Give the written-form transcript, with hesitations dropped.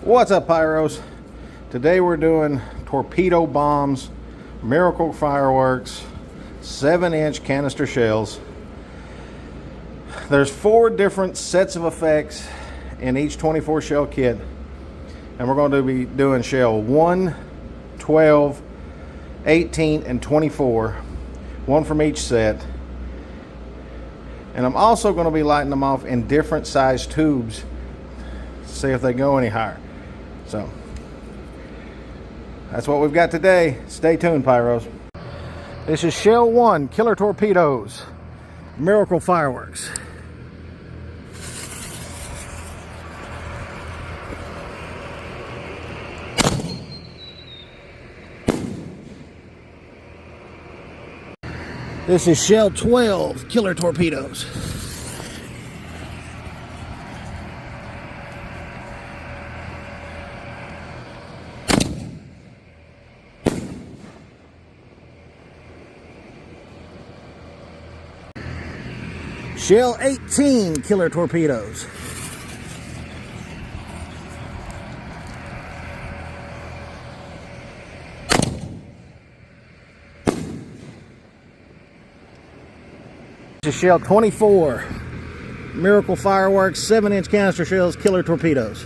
What's up, Pyros? Today we're doing torpedo bombs, miracle fireworks, 7-inch canister shells. There's 4 different sets of effects in each 24 shell kit, and we're going to be doing shell 1, 12, 18, and 24, one from each set. And I'm also going to be lighting them off in different size tubes, see if they go any higher. So that's what we've got today. Stay tuned, Pyros. This is shell 1, Killer Torpedoes, miracle fireworks. This is shell 12, Killer Torpedoes. Shell 18, Killer Torpedoes. This is shell 24, miracle fireworks, 7-inch canister shells, Killer Torpedoes.